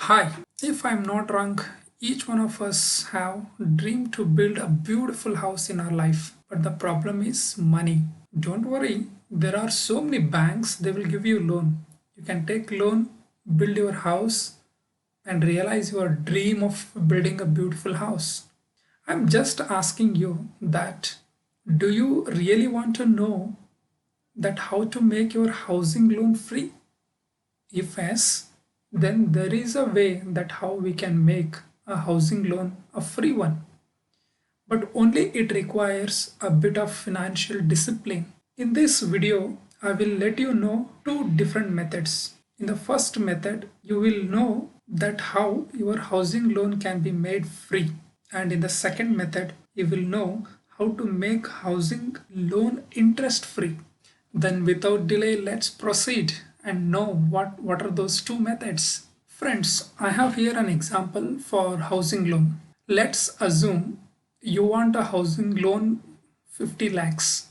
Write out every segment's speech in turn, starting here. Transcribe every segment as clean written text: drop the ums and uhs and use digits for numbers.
Hi, if I'm not wrong, each one of us have dreamed to build a beautiful house in our life. But the problem is money. Don't worry, there are so many banks they will give you loan. You can take loan, build your house and realize your dream of building a beautiful house. I'm just asking you that do you really want to know that how to make your housing loan free? If yes, then there is a way that how we can make a housing loan a free one. But only it requires a bit of financial discipline. In this video, I will let you know two different methods. In the first method, you will know that how your housing loan can be made free. And in the second method, you will know how to make housing loan interest free. Then without delay, let's proceed and know what are those two methods. Friends, I have here an example for housing loan. Let's assume you want a housing loan 50 lakhs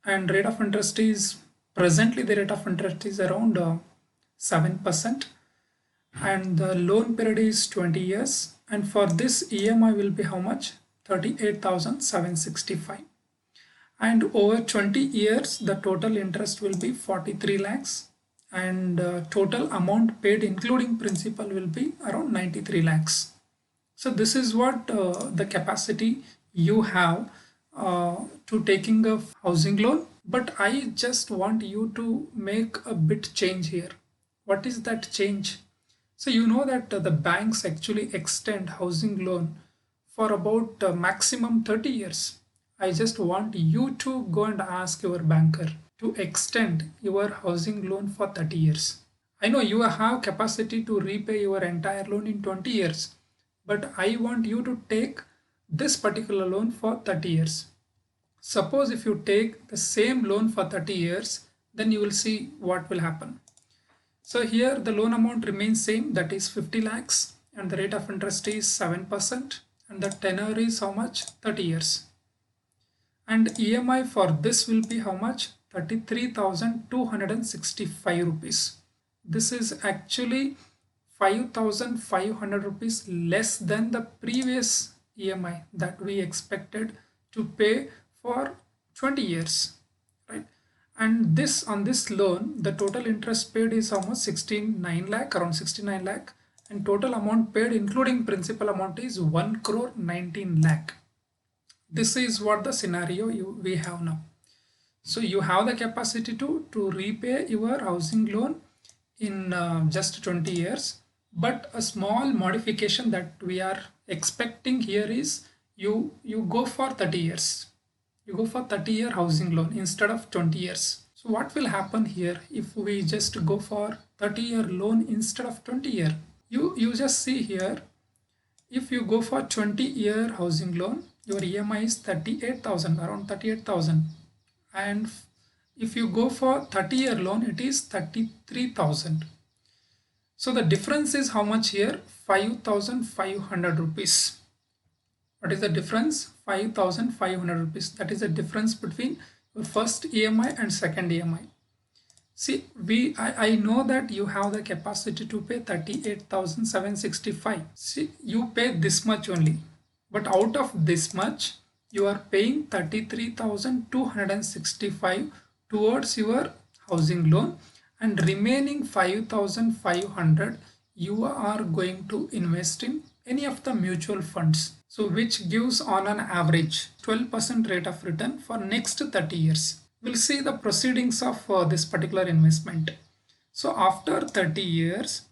and rate of interest is presently the rate of interest is around 7% and the loan period is 20 years and for this EMI will be how much? 38,765 and over 20 years the total interest will be 43 lakhs and total amount paid including principal will be around 93 lakhs. So this is what the capacity you have to taking a housing loan. But I just want you to make a bit change here. What is that change? So you know that the banks actually extend housing loan for about maximum 30 years. I just want you to go and ask your banker to extend your housing loan for 30 years. I know you have capacity to repay your entire loan in 20 years, but I want you to take this particular loan for 30 years. Suppose if you take the same loan for 30 years, then you will see what will happen. So here the loan amount remains same, that is 50 lakhs and the rate of interest is 7% and the tenor is how much? 30 years. And EMI for this will be how much? 33,265 rupees. This is actually 5,500 rupees less than the previous EMI that we expected to pay for 20 years, right? And this on this loan, the total interest paid is almost 69 lakh, around 69 lakh, and total amount paid including principal amount is 1 crore 19 lakh. This is what the scenario we have now. So you have the capacity to repay your housing loan in just 20 years, but a small modification that we are expecting here is you go for 30 years. You go for 30-year housing loan instead of 20 years. So what will happen here if we just go for 30-year loan instead of 20-year? You just see here, if you go for 20-year housing loan, your EMI is 38,000, around 38,000. And if you go for 30-year loan, it is 33,000. So the difference is how much here? 5,500 rupees. What is the difference? 5,500 rupees. That is the difference between your first EMI and second EMI. See, I know that you have the capacity to pay 38,765. See, you pay this much only. But out of this much, you are paying 33,265 towards your housing loan and remaining 5,500 you are going to invest in any of the mutual funds. So which gives on an average 12% rate of return for next 30 years. We'll see the proceedings of this particular investment. So after 30 years,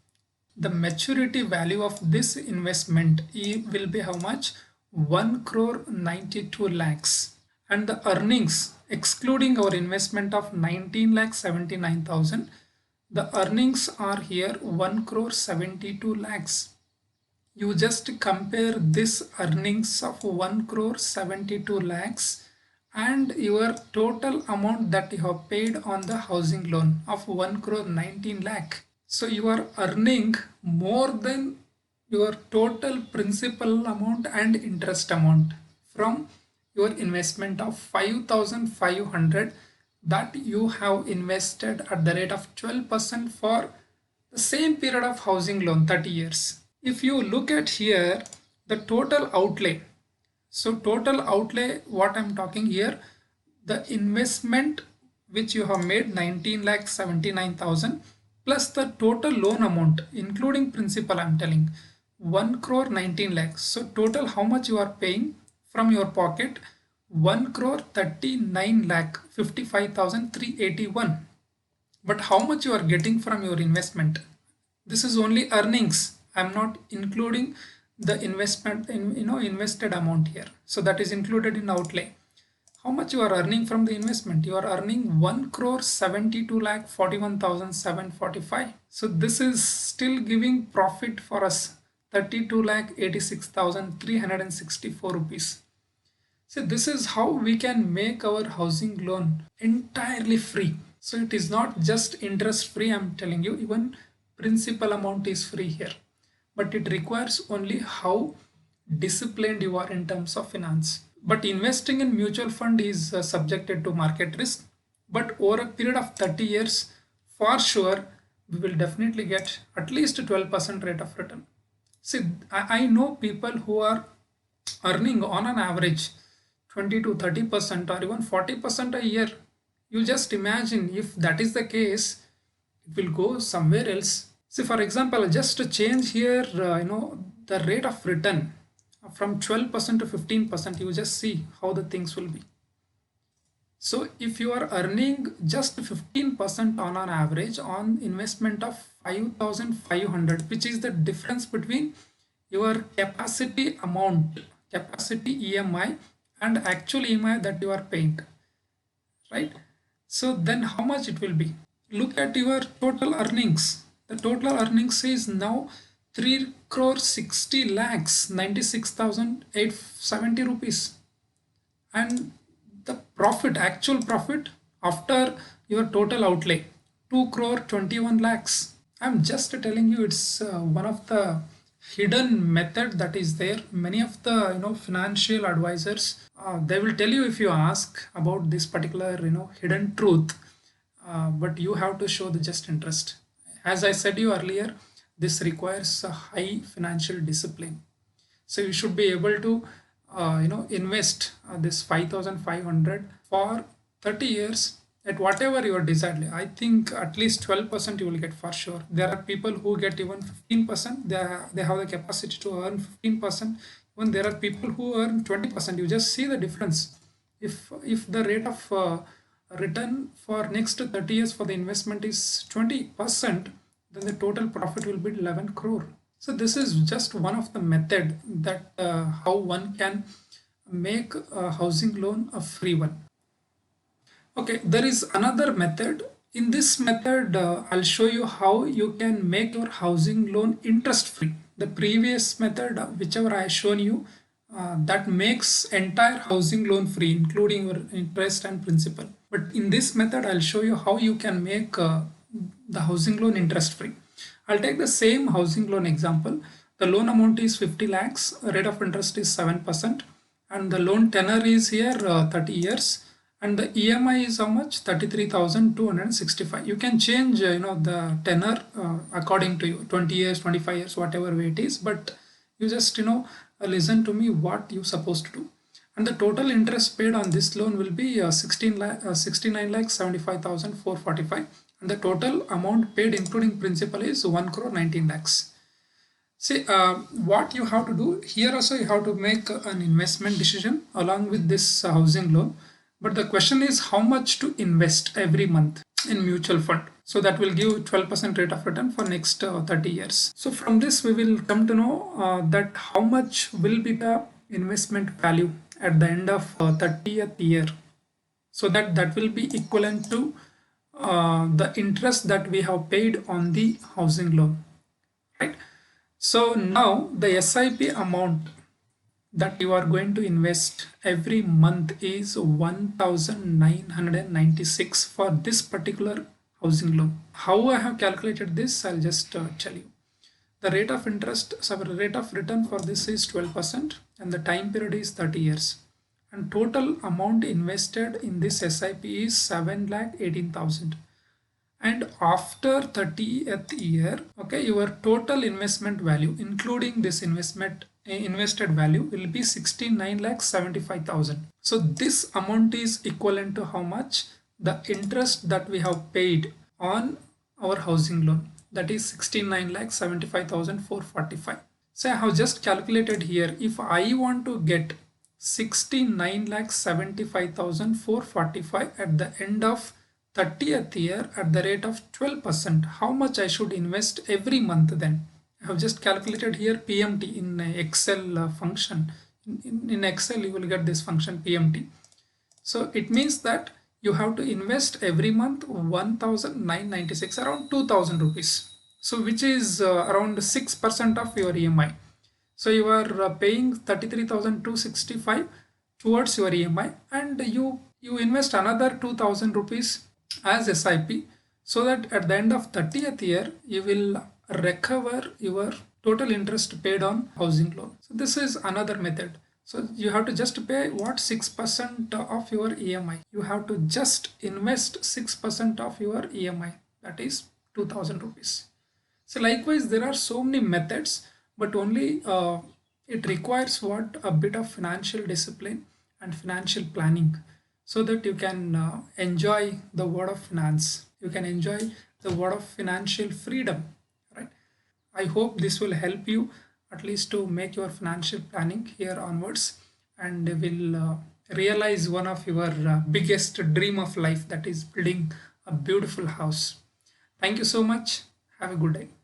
the maturity value of this investment will be how much? 1 crore 92 lakhs. And the earnings, excluding our investment of 19 lakh 79,000, the earnings are here 1 crore 72 lakhs. You just compare this earnings of 1 crore 72 lakhs and your total amount that you have paid on the housing loan of 1 crore 19 lakh. So you are earning more than your total principal amount and interest amount from your investment of 5,500 that you have invested at the rate of 12% for The same period of housing loan, 30 years. If you look at here, the total outlay. So total outlay, what I'm talking here, the investment which you have made 19,79,000 plus the total loan amount including principal, I'm telling 1 crore 19 lakhs. So total how much you are paying from your pocket, 1 crore 39 lakh 55,381. But how much you are getting from your investment? This is only earnings. I'm not including the investment in invested amount here. So that is included in outlay. How much you are earning from the investment? You are earning 1 crore 72 lakh 41,745. So this is still giving profit for us, 32 lakh 86,364 rupees. So this is how we can make our housing loan entirely free. So it is not just interest free, I'm telling you, even principal amount is free here. But it requires only how disciplined you are in terms of finance. But investing in mutual fund is subjected to market risk. But over a period of 30 years, for sure, we will definitely get at least 12% rate of return. See, I know people who are earning on an average 20 to 30% or even 40% a year. You just imagine if that is the case, it will go somewhere else. See, for example, just to change here, the rate of return from 12% to 15%, you just see how the things will be. So if you are earning just 15% on an average on investment of 5,500, which is the difference between your capacity amount, capacity EMI and actual EMI that you are paying, right? So then how much it will be? Look at your total earnings. The total earnings is now 3 crore 60 lakhs 96,870 rupees. And the profit, actual profit after your total outlay, 2 crore 21 lakhs. I'm just telling you, it's one of the hidden method that is there. Many of the financial advisors, they will tell you if you ask about this particular hidden truth, but you have to show the just interest. As I said you earlier, this requires a high financial discipline. So you should be able to invest this 5,500 for 30 years at whatever your desired. I think at least 12% you will get for sure. There are people who get even 15%. They have the capacity to earn 15%. When there are people who earn 20%, you just see the difference. If the rate of return for next 30 years for the investment is 20%, then the total profit will be 11 crore. So this is just one of the method that how one can make a housing loan a free one. Okay, there is another method. In this method, I'll show you how you can make your housing loan interest free. The previous method, whichever I shown you, that makes entire housing loan free, including your interest and principal. But in this method, I'll show you how you can make the housing loan interest free. I'll take the same housing loan example. The loan amount is 50 lakhs, rate of interest is 7%, and the loan tenor is here 30 years, and the EMI is how much? 33,265. You can change the tenor according to you, 20 years, 25 years, whatever way it is, but you just listen to me what you supposed to do. And the total interest paid on this loan will be 69 lakh 75,445, and the total amount paid including principal is 1 crore 19 lakhs. See, what you have to do here also, you have to make an investment decision along with this housing loan. But the question is how much to invest every month in mutual fund. So that will give 12% rate of return for next 30 years. So from this we will come to know that how much will be the investment value at the end of 30th year. So that will be equivalent to the interest that we have paid on the housing loan, right? So now the SIP amount that you are going to invest every month is 1,996 for this particular housing loan. How I have calculated this, I'll just tell you. The rate of interest, so rate of return for this is 12%, and the time period is 30 years. And total amount invested in this SIP is 7,18,000. and after 30th year, okay, your total investment value including this invested value will be 69,75,000. So this amount is equivalent to how much? The interest that we have paid on our housing loan, that is 69,75,445. So I have just calculated here, if I want to get 69,75,445 at the end of 30th year at the rate of 12%, how much I should invest every month then? I have just calculated here PMT in Excel function. In Excel, you will get this function PMT. So it means that you have to invest every month 1,996, around 2,000 rupees. So which is around 6% of your EMI. So you are paying 33,265 towards your EMI, and you invest another 2,000 rupees as SIP, so that at the end of 30th year you will recover your total interest paid on housing loan. So this is another method. So you have to just pay what? 6% of your EMI. You have to just invest 6% of your EMI, that is 2,000 rupees. So likewise, there are so many methods, but only it requires what? A bit of financial discipline and financial planning, so that you can enjoy the world of finance. You can enjoy the world of financial freedom, right? I hope this will help you at least to make your financial planning here onwards, and will realize one of your biggest dream of life, that is building a beautiful house. Thank you so much. Have a good day.